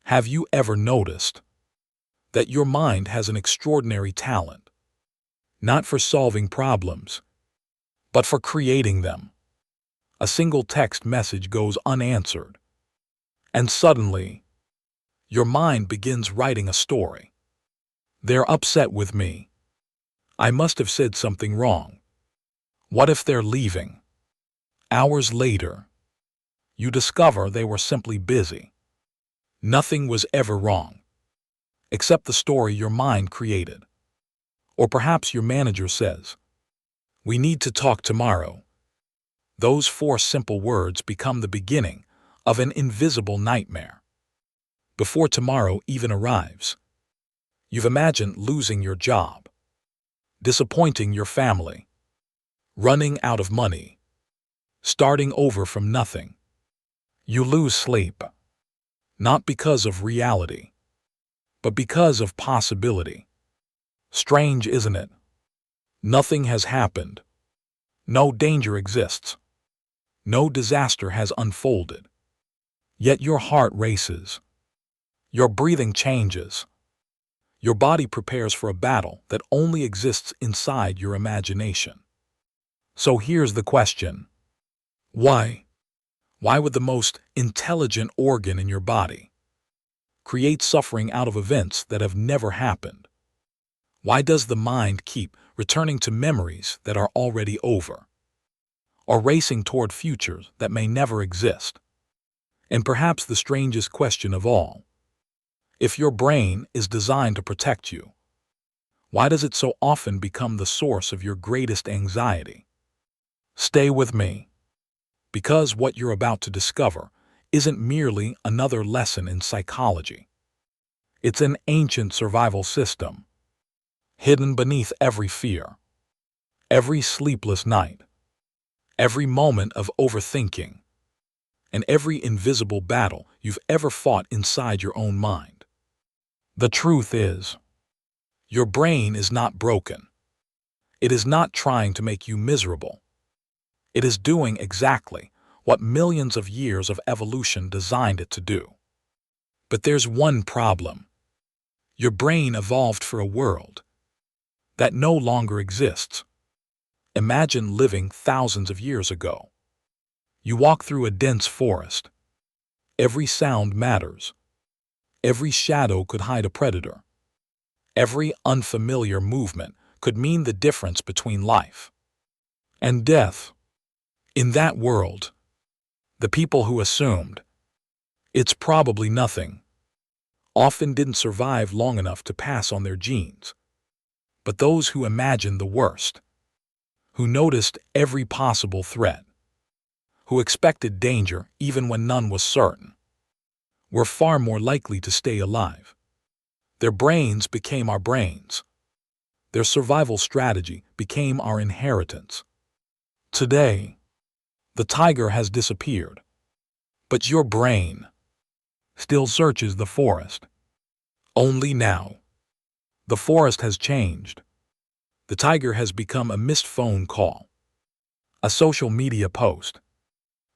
Have you ever noticed that your mind has an extraordinary talent, not for solving problems, but for creating them? A single text message goes unanswered, and suddenly, your mind begins writing a story. They're upset with me. I must have said something wrong. What if they're leaving? Hours later, you discover they were simply busy. Nothing was ever wrong, except the story your mind created. Or perhaps your manager says, "We need to talk tomorrow." Those four simple words become the beginning of an invisible nightmare. Before tomorrow even arrives, you've imagined losing your job, disappointing your family, running out of money, starting over from nothing. You lose sleep, not because of reality, but because of possibility. Strange, isn't it? Nothing has happened. No danger exists. No disaster has unfolded. Yet your heart races. Your breathing changes. Your body prepares for a battle that only exists inside your imagination. So here's the question. Why? Why would the most intelligent organ in your body create suffering out of events that have never happened? Why does the mind keep returning to memories that are already over, or racing toward futures that may never exist? And perhaps the strangest question of all, if your brain is designed to protect you, why does it so often become the source of your greatest anxiety? Stay with me, because what you're about to discover isn't merely another lesson in psychology. It's an ancient survival system, hidden beneath every fear, every sleepless night, every moment of overthinking, and every invisible battle you've ever fought inside your own mind. The truth is, your brain is not broken. It is not trying to make you miserable. It is doing exactly what millions of years of evolution designed it to do. But there's one problem. Your brain evolved for a world that no longer exists. Imagine living thousands of years ago. You walk through a dense forest. Every sound matters. Every shadow could hide a predator. Every unfamiliar movement could mean the difference between life and death. In that world, the people who assumed it's probably nothing often didn't survive long enough to pass on their genes. But those who imagined the worst, who noticed every possible threat, who expected danger even when none was certain, were far more likely to stay alive. Their brains became our brains. Their survival strategy became our inheritance. Today, the tiger has disappeared, but your brain still searches the forest. Only now, the forest has changed. The tiger has become a missed phone call, a social media post,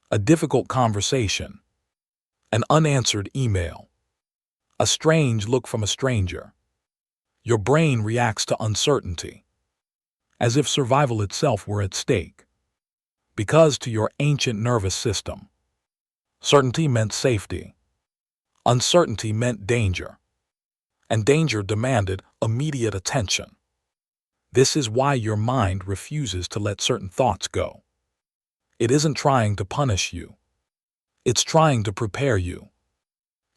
a difficult conversation, an unanswered email, a strange look from a stranger. Your brain reacts to uncertainty, as if survival itself were at stake. Because to your ancient nervous system, certainty meant safety, uncertainty meant danger, and danger demanded immediate attention. This is why your mind refuses to let certain thoughts go. It isn't trying to punish you. It's trying to prepare you.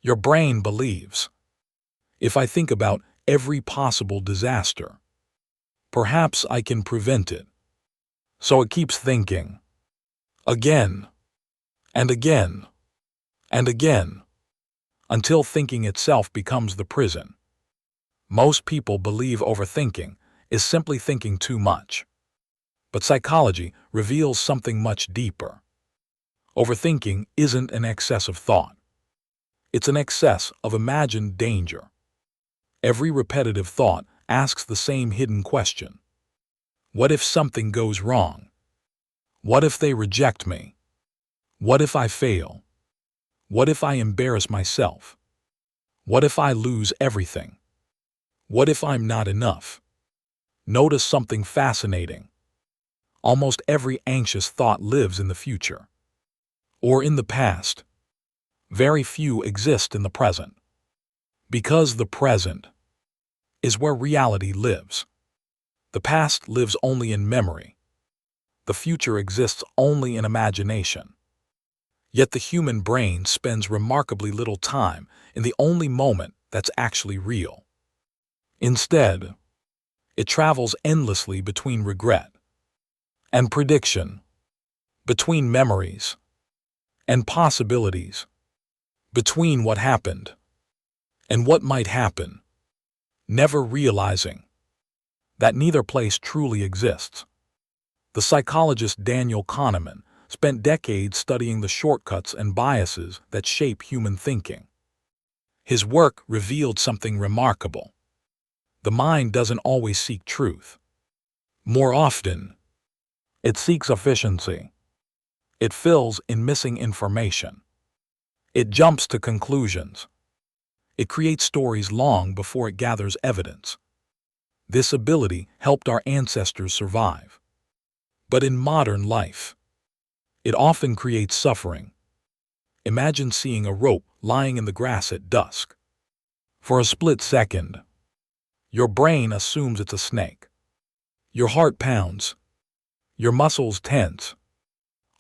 Your brain believes, if I think about every possible disaster, perhaps I can prevent it. So it keeps thinking, again, and again, and again, until thinking itself becomes the prison. Most people believe overthinking is simply thinking too much. But psychology reveals something much deeper. Overthinking isn't an excess of thought. It's an excess of imagined danger. Every repetitive thought asks the same hidden question. What if something goes wrong? What if they reject me? What if I fail? What if I embarrass myself? What if I lose everything? What if I'm not enough? Notice something fascinating. Almost every anxious thought lives in the future, or in the past. Very few exist in the present, because the present is where reality lives. The past lives only in memory. The future exists only in imagination. Yet the human brain spends remarkably little time in the only moment that's actually real. Instead, it travels endlessly between regret and prediction, between memories and possibilities, between what happened and what might happen, never realizing that neither place truly exists. The psychologist Daniel Kahneman spent decades studying the shortcuts and biases that shape human thinking. His work revealed something remarkable. The mind doesn't always seek truth. More often, it seeks efficiency. It fills in missing information. It jumps to conclusions. It creates stories long before it gathers evidence. This ability helped our ancestors survive. But in modern life, it often creates suffering. Imagine seeing a rope lying in the grass at dusk. For a split second, your brain assumes it's a snake. Your heart pounds. Your muscles tense.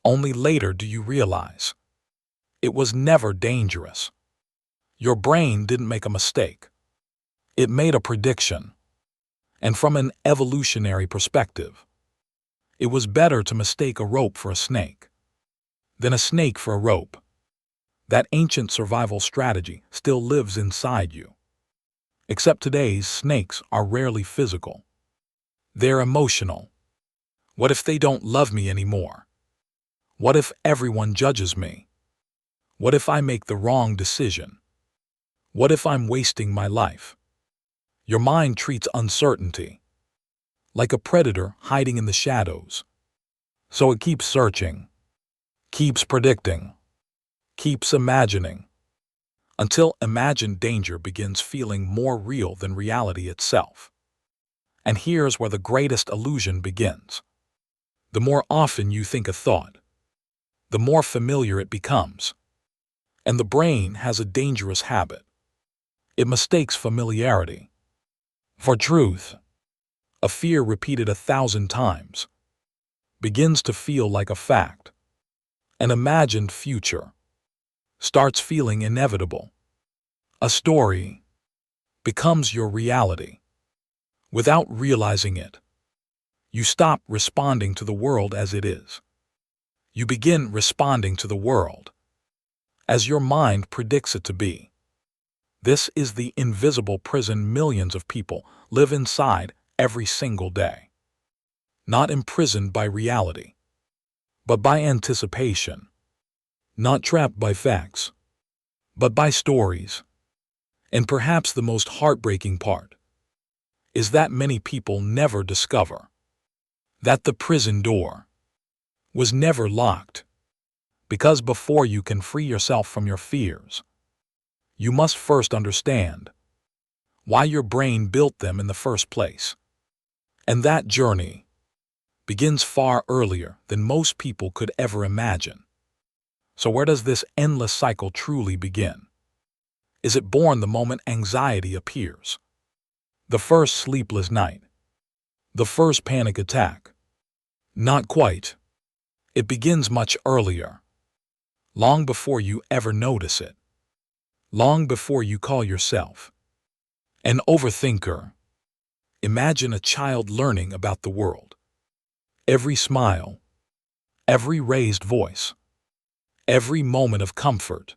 Only later do you realize it was never dangerous. Your brain didn't make a mistake. It made a prediction. And from an evolutionary perspective, it was better to mistake a rope for a snake than a snake for a rope. That ancient survival strategy still lives inside you. Except today's snakes are rarely physical. They're emotional. What if they don't love me anymore? What if everyone judges me? What if I make the wrong decision? What if I'm wasting my life? Your mind treats uncertainty like a predator hiding in the shadows. So it keeps searching, keeps predicting, keeps imagining, until imagined danger begins feeling more real than reality itself. And here's where the greatest illusion begins. The more often you think a thought, the more familiar it becomes. And the brain has a dangerous habit. It mistakes familiarity for truth. A fear repeated 1,000 times begins to feel like a fact. An imagined future starts feeling inevitable. A story becomes your reality. Without realizing it, you stop responding to the world as it is. You begin responding to the world as your mind predicts it to be. This is the invisible prison millions of people live inside every single day. Not imprisoned by reality, but by anticipation. Not trapped by facts, but by stories. And perhaps the most heartbreaking part is that many people never discover that the prison door was never locked. Because before you can free yourself from your fears, you must first understand why your brain built them in the first place. And that journey begins far earlier than most people could ever imagine. So where does this endless cycle truly begin? Is it born the moment anxiety appears? The first sleepless night? The first panic attack? Not quite. It begins much earlier. Long before you ever notice it. Long before you call yourself an overthinker. Imagine a child learning about the world. Every smile, every raised voice, every moment of comfort,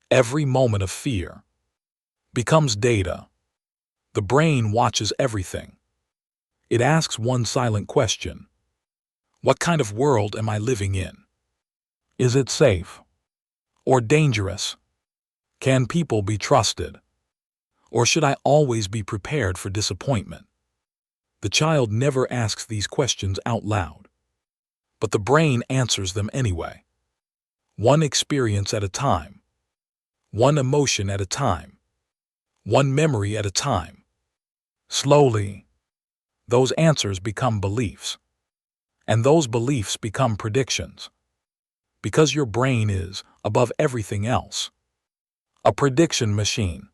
every moment of fear becomes data. The brain watches everything. It asks one silent question. What kind of world am I living in? Is it safe or dangerous? Can people be trusted? Or should I always be prepared for disappointment? The child never asks these questions out loud, but the brain answers them anyway. One experience at a time. One emotion at a time. one memory at a time. Slowly, those answers become beliefs, and those beliefs become predictions. Because your brain is, above everything else, a prediction machine.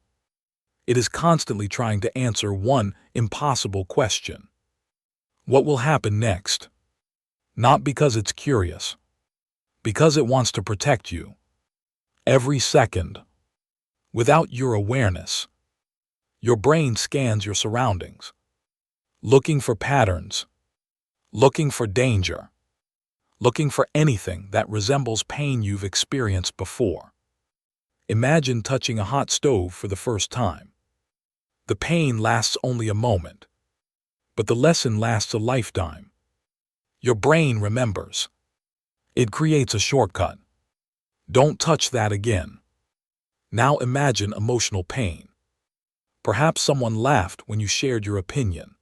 It is constantly trying to answer one impossible question. What will happen next? Not because it's curious, because it wants to protect you. Every second, without your awareness, your brain scans your surroundings, looking for patterns, looking for danger, looking for anything that resembles pain you've experienced before. Imagine touching a hot stove for the first time. The pain lasts only a moment, but the lesson lasts a lifetime. Your brain remembers. It creates a shortcut. Don't touch that again. Now imagine emotional pain. Perhaps someone laughed when you shared your opinion.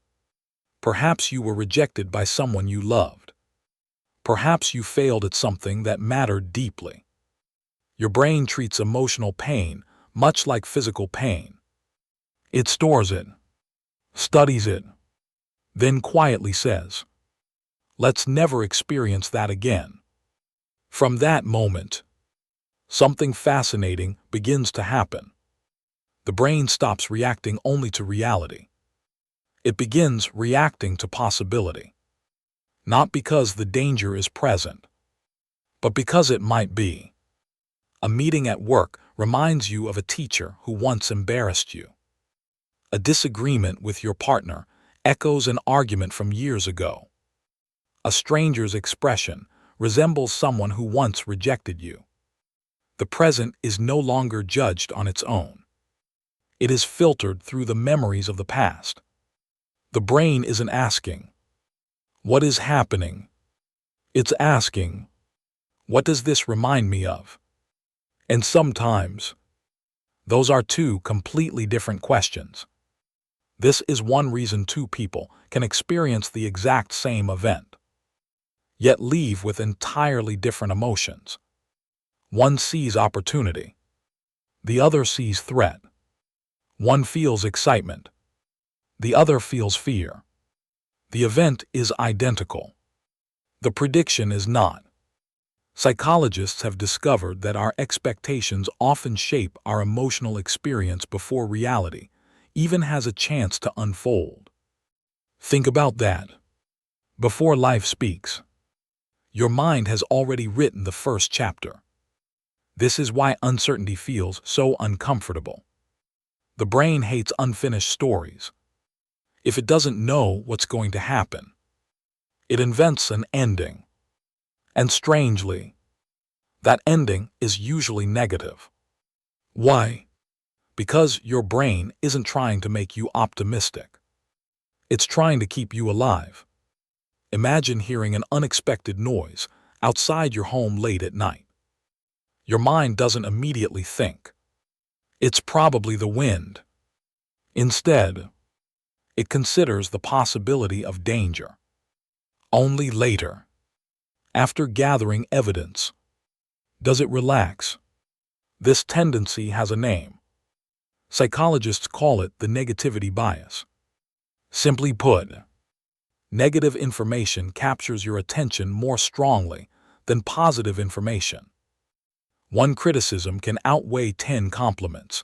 Perhaps you were rejected by someone you loved. Perhaps you failed at something that mattered deeply. Your brain treats emotional pain much like physical pain. It stores it, studies it, then quietly says, "Let's never experience that again." From that moment, something fascinating begins to happen. The brain stops reacting only to reality. It begins reacting to possibility. Not because the danger is present, but because it might be. A meeting at work reminds you of a teacher who once embarrassed you. A disagreement with your partner echoes an argument from years ago. A stranger's expression resembles someone who once rejected you. The present is no longer judged on its own. It is filtered through the memories of the past. The brain isn't asking, "What is happening?" It's asking, "What does this remind me of?" And sometimes, those are two completely different questions. This is one reason two people can experience the exact same event, yet leave with entirely different emotions. One sees opportunity. The other sees threat. One feels excitement. The other feels fear. The event is identical. The prediction is not. Psychologists have discovered that our expectations often shape our emotional experience before reality even has a chance to unfold. Think about that. Before life speaks, your mind has already written the first chapter. This is why uncertainty feels so uncomfortable. The brain hates unfinished stories. If it doesn't know what's going to happen, it invents an ending. And strangely, that ending is usually negative. Why? Because your brain isn't trying to make you optimistic. It's trying to keep you alive. Imagine hearing an unexpected noise outside your home late at night. Your mind doesn't immediately think, "It's probably the wind." Instead, it considers the possibility of danger. Only later, after gathering evidence, does it relax. This tendency has a name. Psychologists call it the negativity bias. Simply put, negative information captures your attention more strongly than positive information. One criticism can outweigh 10 compliments.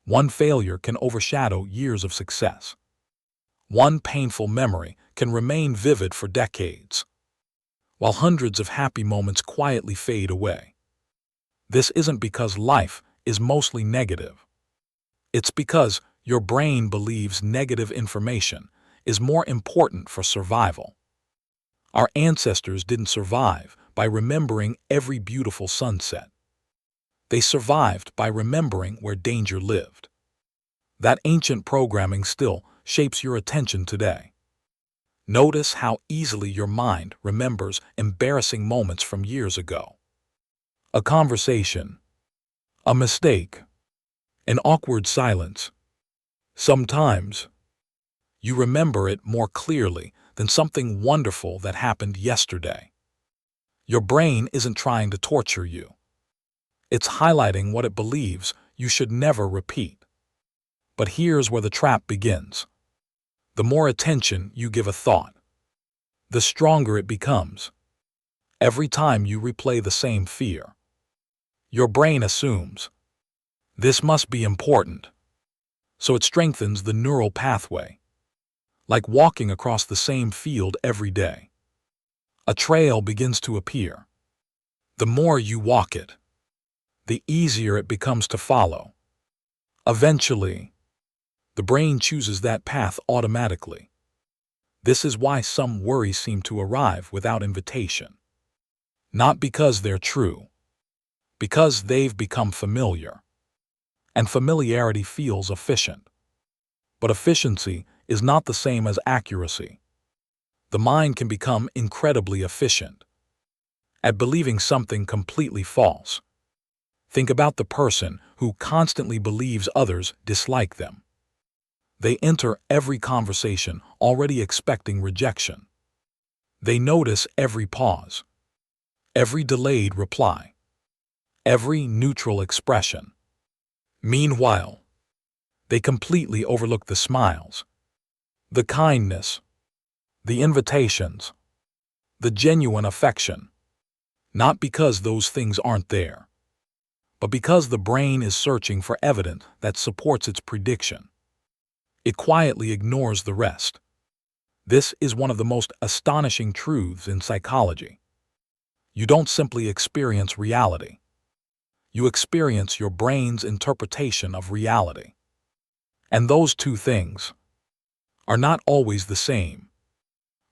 One failure can overshadow years of success. One painful memory can remain vivid for decades, while hundreds of happy moments quietly fade away. This isn't because life is mostly negative. It's because your brain believes negative information is more important for survival. Our ancestors didn't survive by remembering every beautiful sunset. They survived by remembering where danger lived. That ancient programming still shapes your attention today. Notice how easily your mind remembers embarrassing moments from years ago. A conversation, a mistake, an awkward silence. Sometimes, you remember it more clearly than something wonderful that happened yesterday. Your brain isn't trying to torture you. It's highlighting what it believes you should never repeat. But here's where the trap begins. The more attention you give a thought, the stronger it becomes. Every time you replay the same fear, your brain assumes, this must be important. So it strengthens the neural pathway, like walking across the same field every day. A trail begins to appear. The more you walk it, the easier it becomes to follow. Eventually, the brain chooses that path automatically. This is why some worries seem to arrive without invitation. Not because they're true, because they've become familiar. And familiarity feels efficient. But efficiency is not the same as accuracy. The mind can become incredibly efficient at believing something completely false. Think about the person who constantly believes others dislike them. They enter every conversation already expecting rejection. They notice every pause, every delayed reply, every neutral expression. Meanwhile, they completely overlook the smiles, the kindness, the invitations, the genuine affection. Not because those things aren't there, but because the brain is searching for evidence that supports its prediction. It quietly ignores the rest. This is one of the most astonishing truths in psychology. You don't simply experience reality. You experience your brain's interpretation of reality. And those two things are not always the same.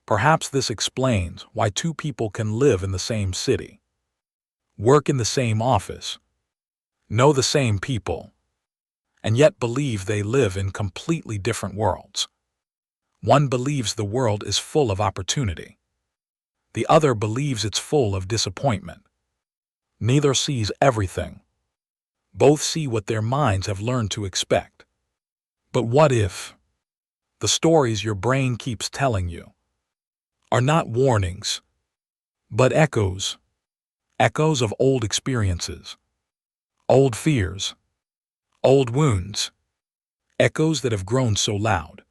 Perhaps this explains why two people can live in the same city, work in the same office, know the same people, and yet believe they live in completely different worlds. One believes the world is full of opportunity. The other believes it's full of disappointment. Neither sees everything. Both see what their minds have learned to expect. But what if the stories your brain keeps telling you are not warnings, but echoes? Echoes of old experiences, old fears, old wounds. Echoes that have grown so loud,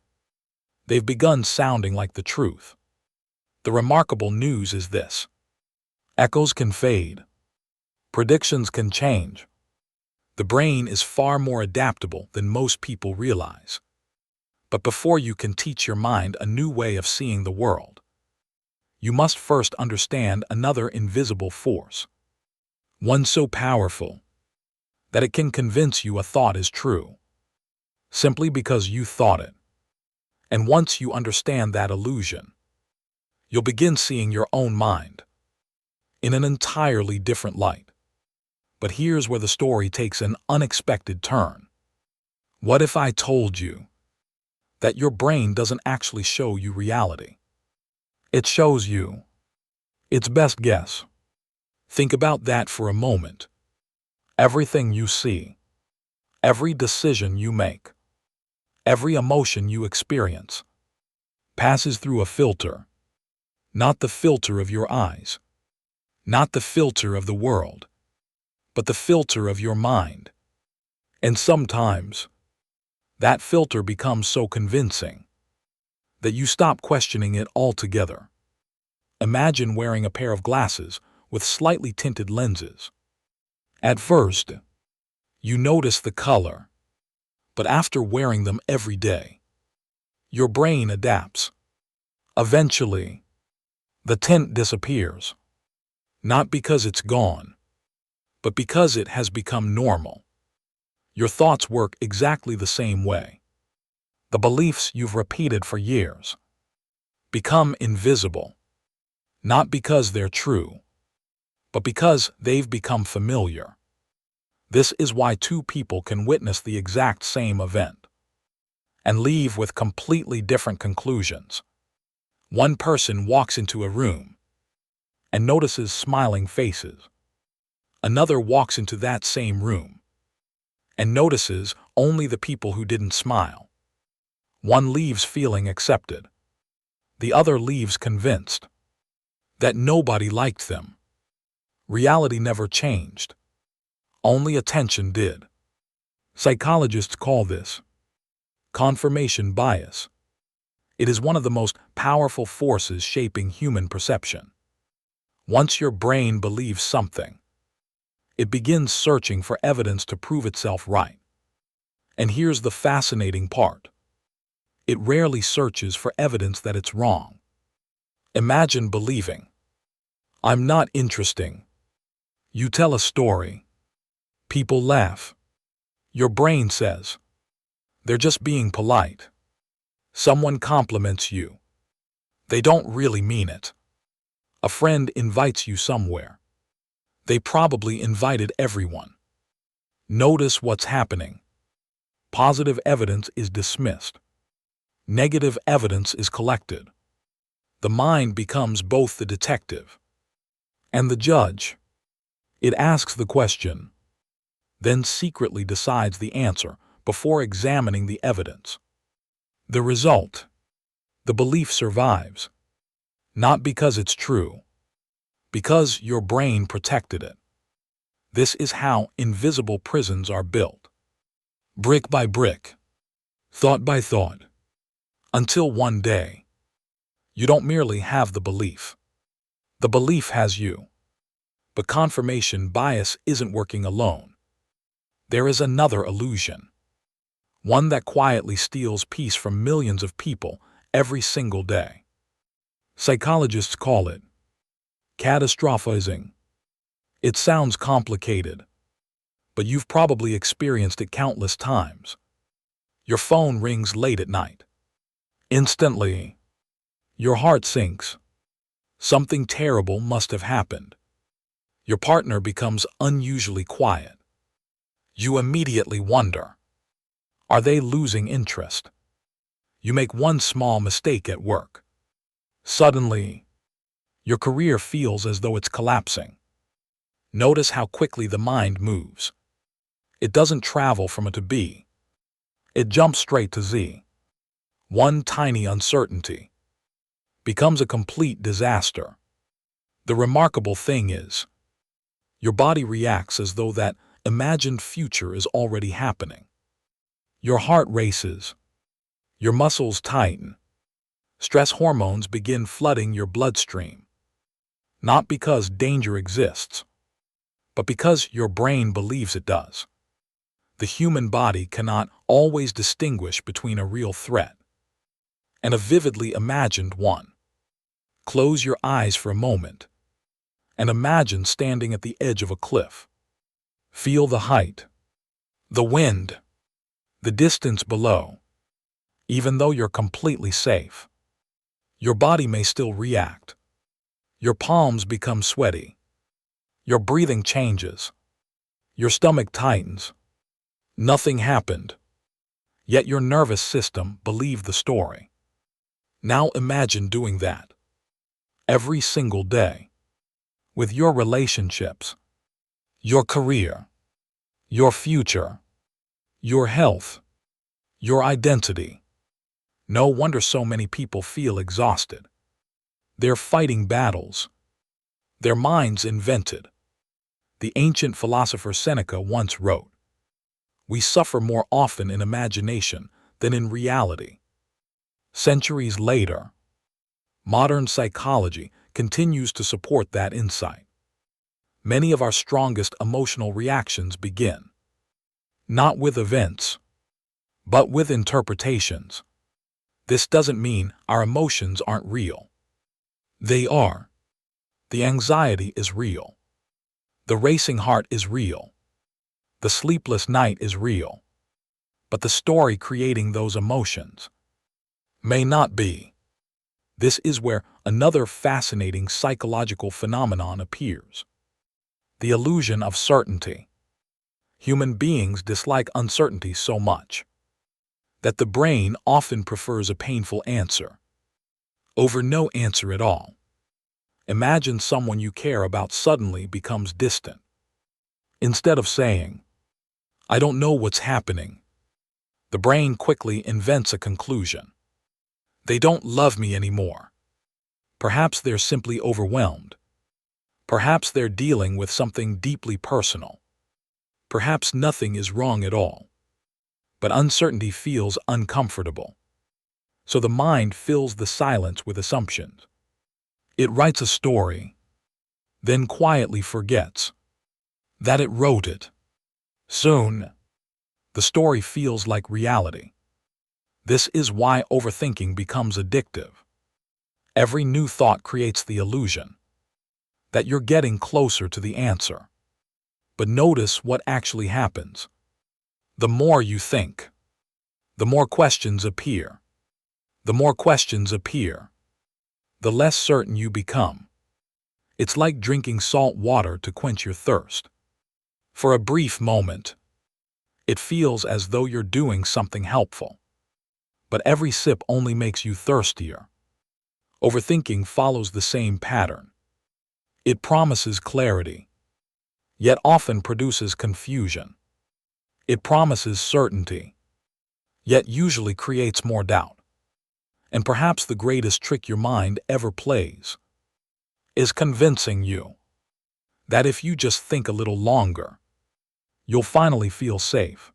they've begun sounding like the truth. The remarkable news is this: echoes can fade. Predictions can change. The brain is far more adaptable than most people realize. But before you can teach your mind a new way of seeing the world, you must first understand another invisible force. One so powerful that it can convince you a thought is true, simply because you thought it. And once you understand that illusion, you'll begin seeing your own mind in an entirely different light. But here's where the story takes an unexpected turn. What if I told you that your brain doesn't actually show you reality? It shows you its best guess. Think about that for a moment. Everything you see, every decision you make, every emotion you experience, passes through a filter. Not the filter of your eyes, not the filter of the world, but the filter of your mind. And sometimes, that filter becomes so convincing that you stop questioning it altogether. Imagine wearing a pair of glasses with slightly tinted lenses. At first, you notice the color, but after wearing them every day, your brain adapts. Eventually, the tint disappears, not because it's gone, but because it has become normal. Your thoughts work exactly the same way. The beliefs you've repeated for years become invisible, not because they're true, but because they've become familiar. This is why two people can witness the exact same event and leave with completely different conclusions. One person walks into a room and notices smiling faces. Another walks into that same room and notices only the people who didn't smile. One leaves feeling accepted. The other leaves convinced that nobody liked them. Reality never changed. Only attention did. Psychologists call this Confirmation bias. It is one of the most powerful forces shaping human perception. Once your brain believes something, it begins searching for evidence to prove itself right. And here's the fascinating part. It rarely searches for evidence that it's wrong. Imagine believing, "I'm not interesting." You tell a story. People laugh. Your brain says, "They're just being polite." Someone compliments you. They don't really mean it. A friend invites you somewhere. They probably invited everyone. Notice what's happening. Positive evidence is dismissed. Negative evidence is collected. The mind becomes both the detective and the judge. It asks the question, then secretly decides the answer before examining the evidence. The result: the belief survives, not because it's true, because your brain protected it. This is how invisible prisons are built. Brick by brick, thought by thought, until one day, you don't merely have the belief. The belief has you. But confirmation bias isn't working alone. There is another illusion, one that quietly steals peace from millions of people every single day. Psychologists call it catastrophizing. It sounds complicated, but you've probably experienced it countless times. Your phone rings late at night. Instantly, your heart sinks. Something terrible must have happened. Your partner becomes unusually quiet. You immediately wonder, are they losing interest? You make one small mistake at work. Suddenly, your career feels as though it's collapsing. Notice how quickly the mind moves. It doesn't travel from A to B. It jumps straight to Z. One tiny uncertainty becomes a complete disaster. The remarkable thing is, your body reacts as though that imagined future is already happening. Your heart races. Your muscles tighten. Stress hormones begin flooding your bloodstream. Not because danger exists, but because your brain believes it does. The human body cannot always distinguish between a real threat and a vividly imagined one. Close your eyes for a moment and imagine standing at the edge of a cliff. Feel the height, the wind, the distance below. Even though you're completely safe, your body may still react. Your palms become sweaty. Your breathing changes. Your stomach tightens. Nothing happened, yet your nervous system believed the story. Now imagine doing that every single day with your relationships, your career, your future, your health, your identity. No wonder so many people feel exhausted. They're fighting battles their minds invented. The ancient philosopher Seneca once wrote, "We suffer more often in imagination than in reality." Centuries later, modern psychology continues to support that insight. Many of our strongest emotional reactions begin not with events, but with interpretations. This doesn't mean our emotions aren't real. They are. The anxiety is real. The racing heart is real. The sleepless night is real. But the story creating those emotions may not be. This is where another fascinating psychological phenomenon appears: the illusion of certainty. Human beings dislike uncertainty so much that the brain often prefers a painful answer over no answer at all. Imagine someone you care about suddenly becomes distant. Instead of saying, "I don't know what's happening," the brain quickly invents a conclusion. They don't love me anymore. Perhaps they're simply overwhelmed. Perhaps they're dealing with something deeply personal. Perhaps nothing is wrong at all. But uncertainty feels uncomfortable. So the mind fills the silence with assumptions. It writes a story, then quietly forgets that it wrote it. Soon, the story feels like reality. This is why overthinking becomes addictive. Every new thought creates the illusion that you're getting closer to the answer. But notice what actually happens. The more you think, the more questions appear. The more questions appear, the less certain you become. It's like drinking salt water to quench your thirst. For a brief moment, it feels as though you're doing something helpful. But every sip only makes you thirstier. Overthinking follows the same pattern. It promises clarity, yet often produces confusion. It promises certainty, yet usually creates more doubt. And perhaps the greatest trick your mind ever plays is convincing you that if you just think a little longer, you'll finally feel safe.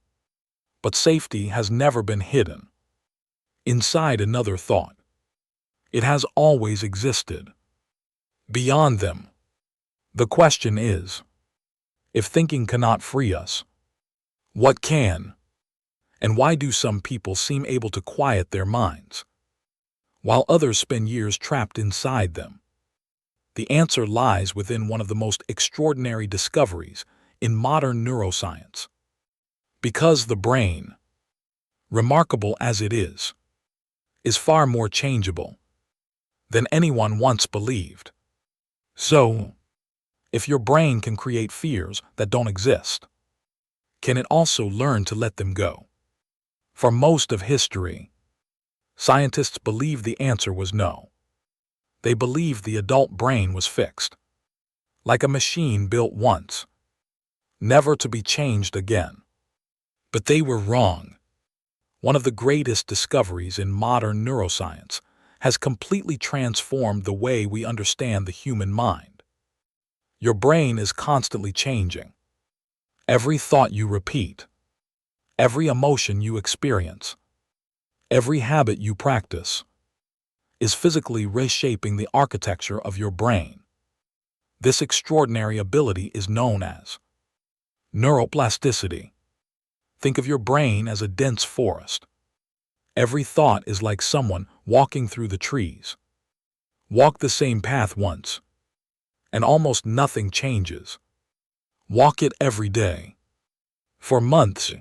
But safety has never been hidden inside another thought. It has always existed beyond them. The question is, if thinking cannot free us, what can? And why do some people seem able to quiet their minds, while others spend years trapped inside them? The answer lies within one of the most extraordinary discoveries in modern neuroscience. Because the brain, remarkable as it is far more changeable than anyone once believed. So, if your brain can create fears that don't exist, can it also learn to let them go? For most of history, scientists believed the answer was no. They believed the adult brain was fixed, like a machine built once, never to be changed again. But they were wrong. One of the greatest discoveries in modern neuroscience has completely transformed the way we understand the human mind. Your brain is constantly changing. Every thought you repeat, every emotion you experience, every habit you practice, is physically reshaping the architecture of your brain. This extraordinary ability is known as neuroplasticity. Think of your brain as a dense forest. Every thought is like someone walking through the trees. Walk the same path once, and almost nothing changes. Walk it every day, for months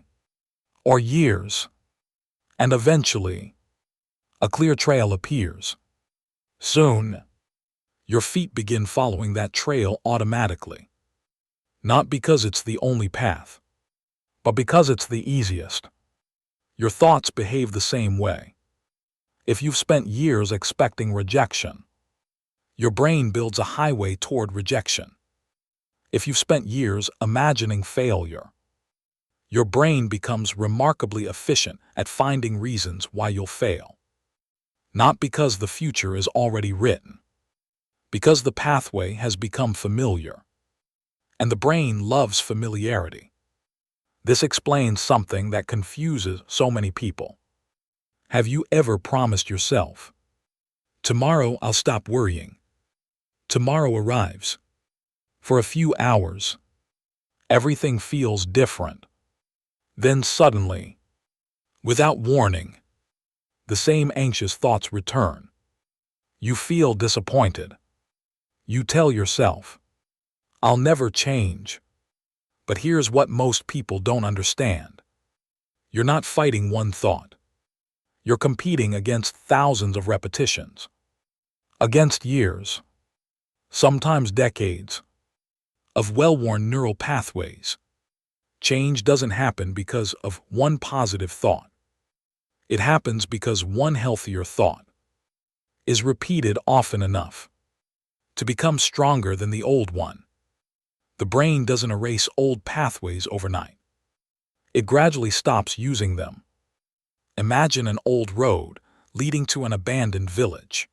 or years, and eventually, a clear trail appears. Soon, your feet begin following that trail automatically. Not because it's the only path, but because it's the easiest. Your thoughts behave the same way. If you've spent years expecting rejection, your brain builds a highway toward rejection. If you've spent years imagining failure, your brain becomes remarkably efficient at finding reasons why you'll fail. Not because the future is already written, because the pathway has become familiar. And the brain loves familiarity. This explains something that confuses so many people. Have you ever promised yourself, "Tomorrow I'll stop worrying"? Tomorrow arrives. For a few hours, everything feels different. Then suddenly, without warning, the same anxious thoughts return. You feel disappointed. You tell yourself, "I'll never change." But here's what most people don't understand. You're not fighting one thought. You're competing against thousands of repetitions, against years, sometimes decades, of well-worn neural pathways. Change doesn't happen because of one positive thought. It happens because one healthier thought is repeated often enough to become stronger than the old one. The brain doesn't erase old pathways overnight. It gradually stops using them. Imagine an old road leading to an abandoned village.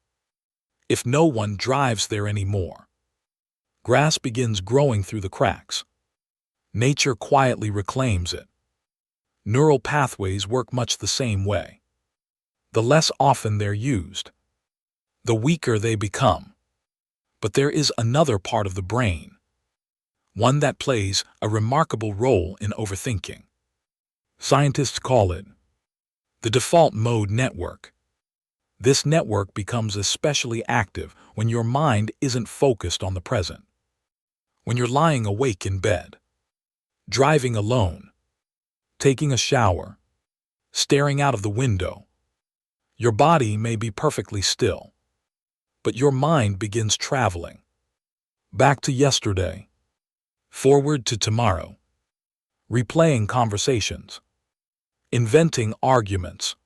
If no one drives there anymore, grass begins growing through the cracks. Nature quietly reclaims it. Neural pathways work much the same way. The less often they're used, the weaker they become. But there is another part of the brain, one that plays a remarkable role in overthinking. Scientists call it the default mode network. This network becomes especially active when your mind isn't focused on the present. When you're lying awake in bed, driving alone, taking a shower, staring out of the window, your body may be perfectly still, but your mind begins traveling. Back to yesterday, forward to tomorrow, replaying conversations, inventing arguments,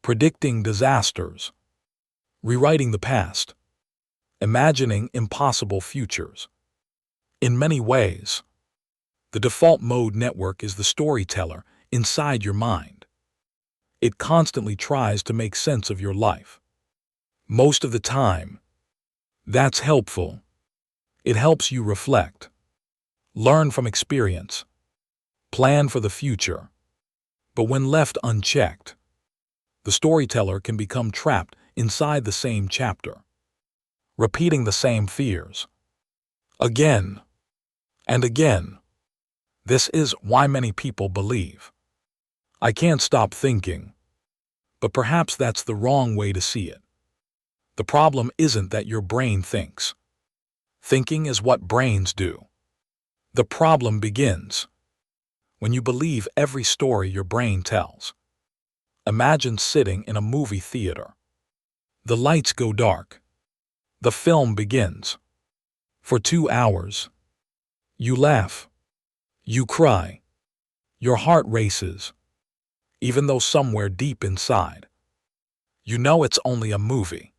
predicting disasters, rewriting the past, imagining impossible futures. In many ways, the default mode network is the storyteller inside your mind. It constantly tries to make sense of your life. Most of the time, that's helpful. It helps you reflect, learn from experience, plan for the future. But when left unchecked, the storyteller can become trapped inside the same chapter, repeating the same fears again and again. This is why many people believe, "I can't stop thinking." But perhaps that's the wrong way to see it. The problem isn't that your brain thinks. Thinking is what brains do. The problem begins when you believe every story your brain tells. Imagine sitting in a movie theater. The lights go dark. The film begins. For 2 hours, you laugh. You cry. Your heart races, even though somewhere deep inside, you know it's only a movie.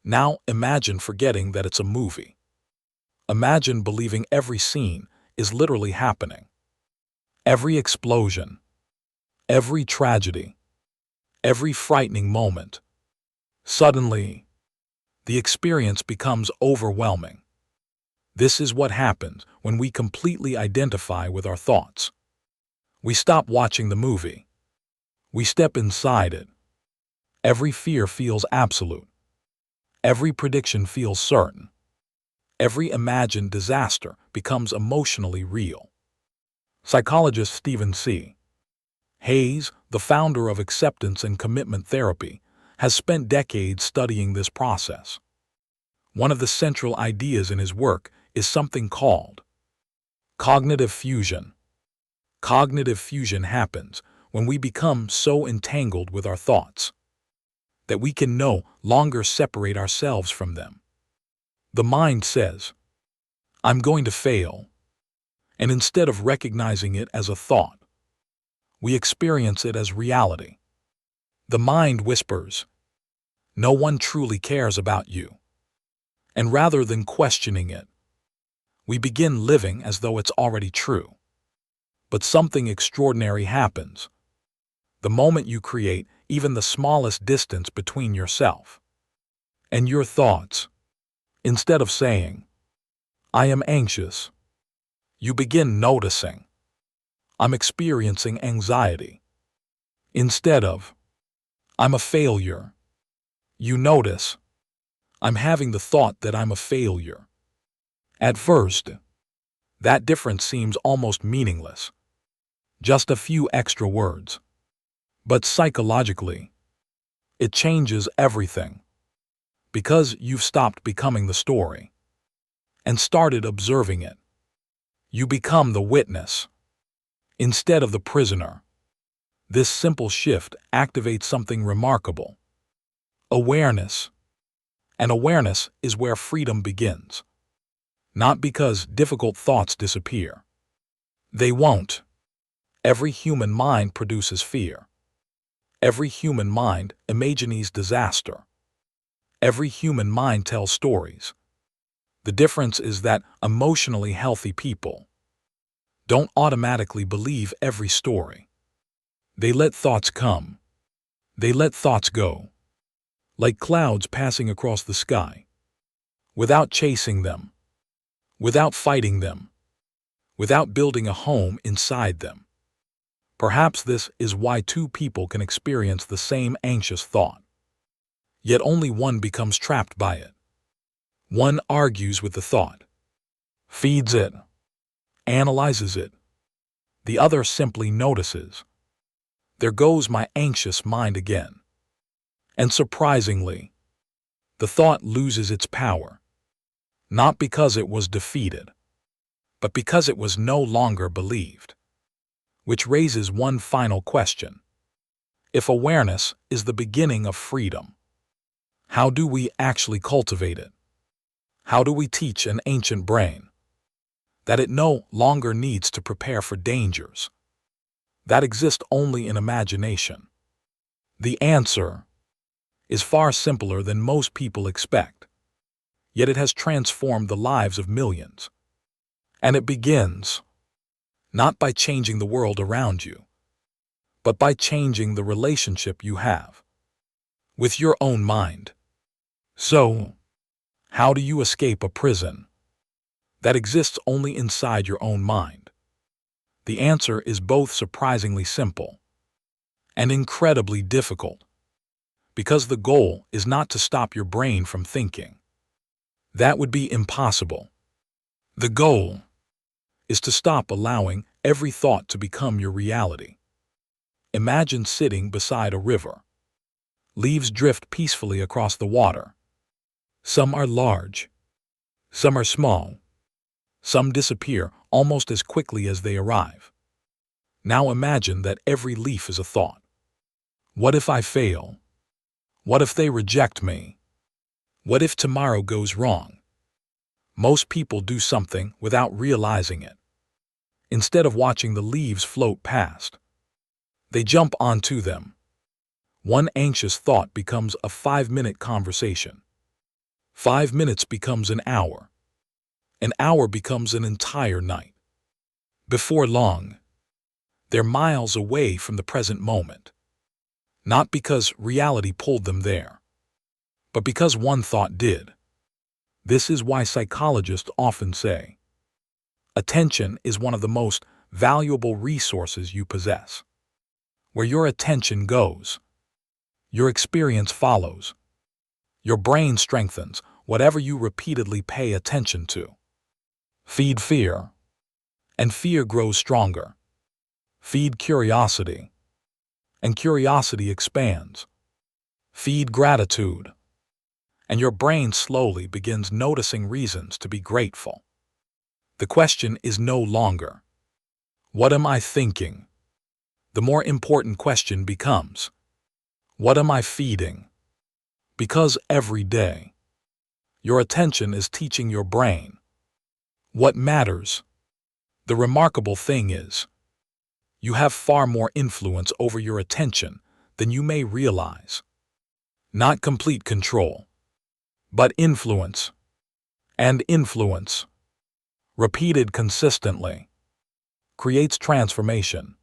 Now imagine forgetting that it's a movie. Imagine believing every scene is literally happening. Every explosion, every tragedy, every frightening moment. Suddenly, the experience becomes overwhelming. This is what happens when we completely identify with our thoughts. We stop watching the movie. We step inside it. Every fear feels absolute. Every prediction feels certain. Every imagined disaster becomes emotionally real. Psychologist Stephen C. Hayes, the founder of acceptance and commitment therapy, has spent decades studying this process. One of the central ideas in his work is something called cognitive fusion. Cognitive fusion happens when we become so entangled with our thoughts that we can no longer separate ourselves from them. The mind says, "I'm going to fail," and instead of recognizing it as a thought, we experience it as reality. The mind whispers, "No one truly cares about you." And rather than questioning it, we begin living as though it's already true. But something extraordinary happens the moment you create even the smallest distance between yourself and your thoughts. Instead of saying, "I am anxious," you begin noticing, "I'm experiencing anxiety." Instead of, "I'm a failure," you notice, "I'm having the thought that I'm a failure." At first, that difference seems almost meaningless, just a few extra words. But psychologically, it changes everything. Because you've stopped becoming the story and started observing it. You become the witness instead of the prisoner. This simple shift activates something remarkable: awareness. And awareness is where freedom begins. Not because difficult thoughts disappear. They won't. Every human mind produces fear. Every human mind imagines disaster. Every human mind tells stories. The difference is that emotionally healthy people don't automatically believe every story. They let thoughts come. They let thoughts go. Like clouds passing across the sky. Without chasing them. Without fighting them. Without building a home inside them. Perhaps this is why two people can experience the same anxious thought, yet only one becomes trapped by it. One argues with the thought, feeds it, analyzes it. The other simply notices. There goes my anxious mind again. And surprisingly, the thought loses its power, not because it was defeated, but because it was no longer believed. Which raises one final question. If awareness is the beginning of freedom, how do we actually cultivate it? How do we teach an ancient brain that it no longer needs to prepare for dangers that exist only in imagination? The answer is far simpler than most people expect, yet it has transformed the lives of millions. And it begins not by changing the world around you, but by changing the relationship you have with your own mind. So, how do you escape a prison that exists only inside your own mind? The answer is both surprisingly simple and incredibly difficult, because the goal is not to stop your brain from thinking. That would be impossible. The goal is to stop allowing every thought to become your reality. Imagine sitting beside a river. Leaves drift peacefully across the water. Some are large, some are small, some disappear almost as quickly as they arrive. Now imagine that every leaf is a thought. What if I fail? What if they reject me? What if tomorrow goes wrong? Most people do something without realizing it. Instead of watching the leaves float past, they jump onto them. One anxious thought becomes a 5-minute conversation. 5 minutes becomes an hour. An hour becomes an entire night. Before long, they're miles away from the present moment. Not because reality pulled them there, but because one thought did. This is why psychologists often say, attention is one of the most valuable resources you possess. Where your attention goes, your experience follows. Your brain strengthens whatever you repeatedly pay attention to. Feed fear, and fear grows stronger. Feed curiosity, and curiosity expands. Feed gratitude, and your brain slowly begins noticing reasons to be grateful. The question is no longer, what am I thinking? The more important question becomes, what am I feeding? Because every day, your attention is teaching your brain what matters. The remarkable thing is, you have far more influence over your attention than you may realize. Not complete control, but influence. And influence, repeated consistently, creates transformation.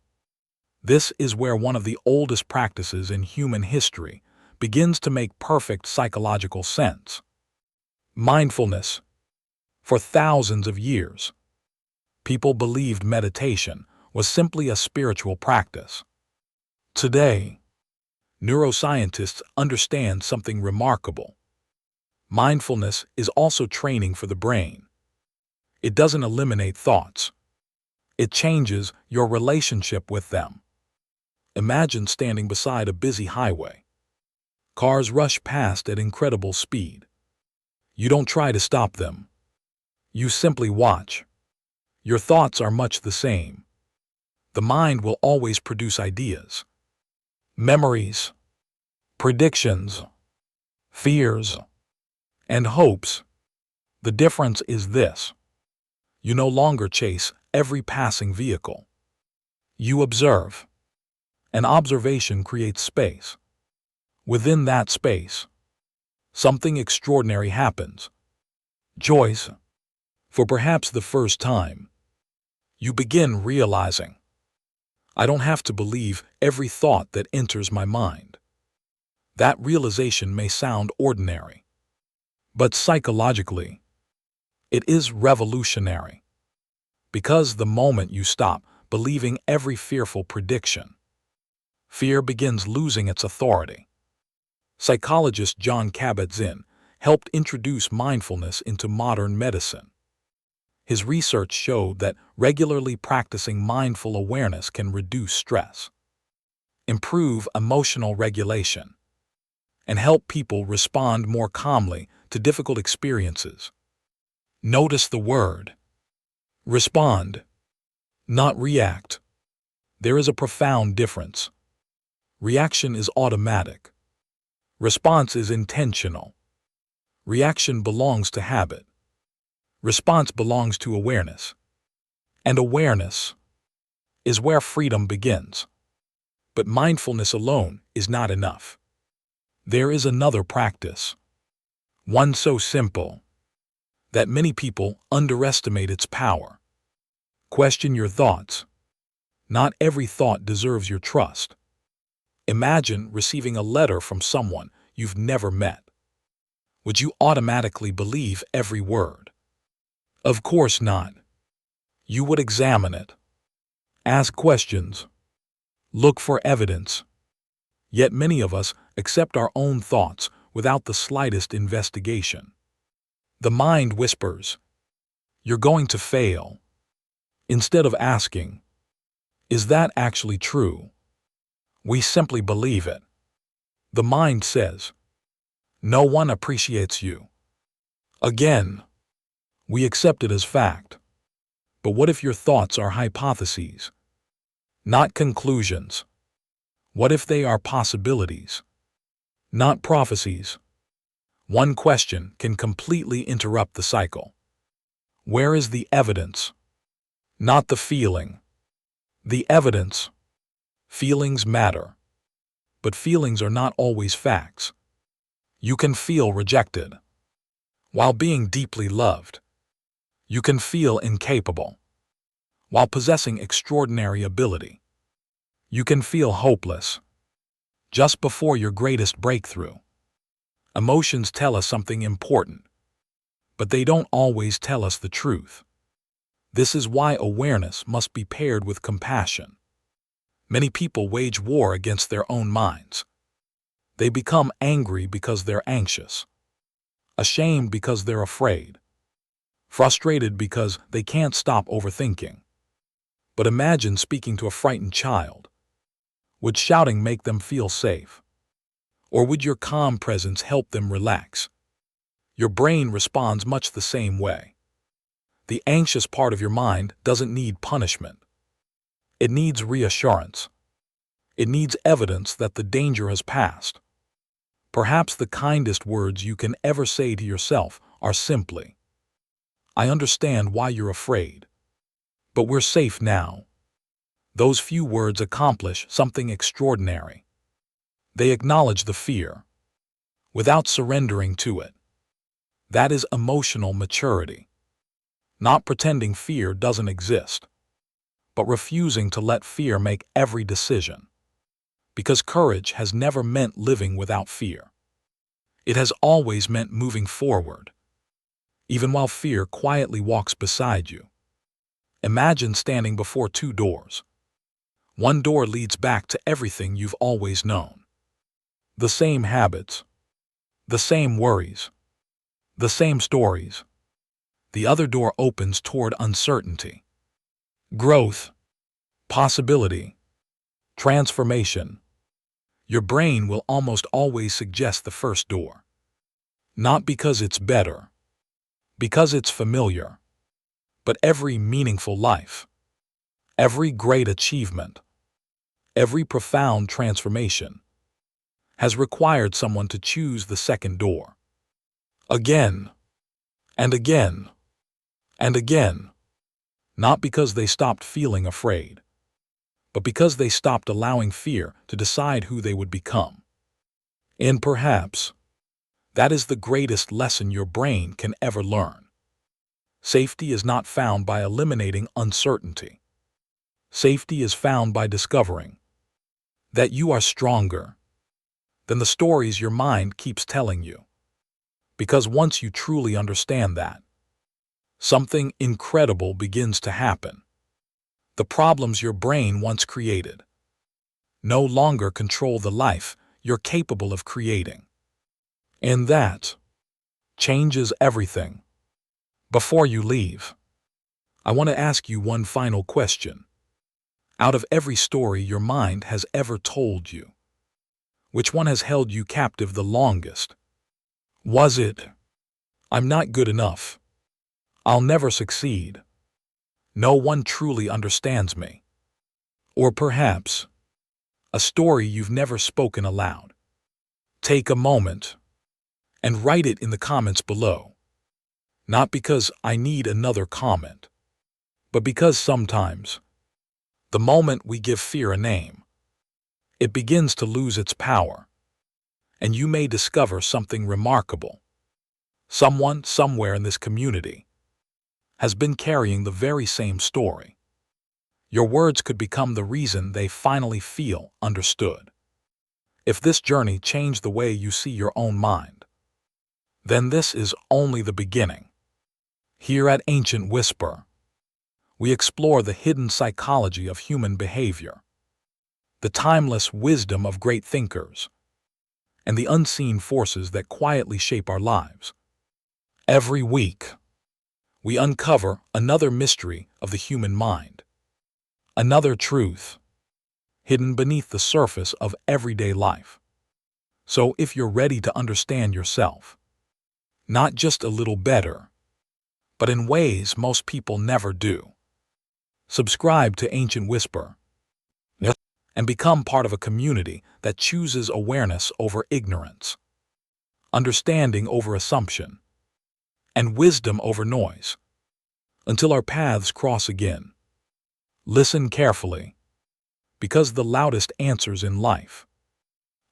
This is where one of the oldest practices in human history begins to make perfect psychological sense. Mindfulness. For thousands of years, people believed meditation was simply a spiritual practice. Today, neuroscientists understand something remarkable. Mindfulness is also training for the brain. It doesn't eliminate thoughts. It changes your relationship with them. Imagine standing beside a busy highway. Cars rush past at incredible speed. You don't try to stop them. You simply watch. Your thoughts are much the same. The mind will always produce ideas, memories, predictions, fears, and hopes. The difference is this. You no longer chase every passing vehicle. You observe. An observation creates space. Within that space, something extraordinary happens. Joyce. For perhaps the first time, you begin realizing, I don't have to believe every thought that enters my mind. That realization may sound ordinary, but psychologically, it is revolutionary. Because the moment you stop believing every fearful prediction. Fear begins losing its authority. Psychologist John Kabat-Zinn helped introduce mindfulness into modern medicine. His research showed that regularly practicing mindful awareness can reduce stress, improve emotional regulation, and help people respond more calmly to difficult experiences. Notice the word respond, not react. There is a profound difference. Reaction is automatic. Response is intentional. Reaction belongs to habit. Response belongs to awareness. And awareness is where freedom begins. But mindfulness alone is not enough. There is another practice, one so simple that many people underestimate its power. Question your thoughts. Not every thought deserves your trust. Imagine receiving a letter from someone you've never met. Would you automatically believe every word? Of course not. You would examine it, ask questions, look for evidence. Yet many of us accept our own thoughts without the slightest investigation. The mind whispers, "You're going to fail," instead of asking, "Is that actually true?" We simply believe it. The mind says, "No one appreciates you." Again, we accept it as fact. But what if your thoughts are hypotheses, not conclusions? What if they are possibilities, not prophecies? One question can completely interrupt the cycle. Where is the evidence? Not the feeling. The evidence. Feelings matter. But feelings are not always facts. You can feel rejected while being deeply loved. You can feel incapable while possessing extraordinary ability. You can feel hopeless just before your greatest breakthrough. Emotions tell us something important, but they don't always tell us the truth. This is why awareness must be paired with compassion. Many people wage war against their own minds. They become angry because they're anxious, ashamed because they're afraid, frustrated because they can't stop overthinking. But imagine speaking to a frightened child. Would shouting make them feel safe? Or would your calm presence help them relax? Your brain responds much the same way. The anxious part of your mind doesn't need punishment. It needs reassurance. It needs evidence that the danger has passed. Perhaps the kindest words you can ever say to yourself are simply, "I understand why you're afraid, but we're safe now." Those few words accomplish something extraordinary. They acknowledge the fear without surrendering to it. That is emotional maturity. Not pretending fear doesn't exist, but refusing to let fear make every decision. Because courage has never meant living without fear. It has always meant moving forward, even while fear quietly walks beside you. Imagine standing before two doors. One door leads back to everything you've always known. The same habits, the same worries, the same stories. The other door opens toward uncertainty, growth, possibility, transformation. Your brain will almost always suggest the first door. Not because it's better, because it's familiar. But every meaningful life, every great achievement, every profound transformation has required someone to choose the second door. Again, and again, and again. Not because they stopped feeling afraid, but because they stopped allowing fear to decide who they would become. And perhaps that is the greatest lesson your brain can ever learn. Safety is not found by eliminating uncertainty. Safety is found by discovering that you are stronger than the stories your mind keeps telling you. Because once you truly understand that, something incredible begins to happen. The problems your brain once created no longer control the life you're capable of creating. And that changes everything. Before you leave, I want to ask you one final question. Out of every story your mind has ever told you, which one has held you captive the longest? Was it, "I'm not good enough. I'll never succeed. No one truly understands me"? Or perhaps, a story you've never spoken aloud? Take a moment and write it in the comments below. Not because I need another comment, but because sometimes, the moment we give fear a name, it begins to lose its power, and you may discover something remarkable. Someone, somewhere in this community, has been carrying the very same story. Your words could become the reason they finally feel understood. If this journey changed the way you see your own mind, then this is only the beginning. Here at Ancient Whisper, we explore the hidden psychology of human behavior, the timeless wisdom of great thinkers, and the unseen forces that quietly shape our lives. Every week, we uncover another mystery of the human mind, another truth hidden beneath the surface of everyday life. So if you're ready to understand yourself, not just a little better, but in ways most people never do, subscribe to Ancient Whisper and become part of a community that chooses awareness over ignorance, understanding over assumption, and wisdom over noise. Until our paths cross again, listen carefully, because the loudest answers in life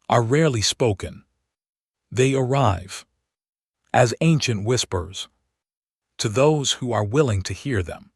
are rarely spoken. They arrive as ancient whispers to those who are willing to hear them.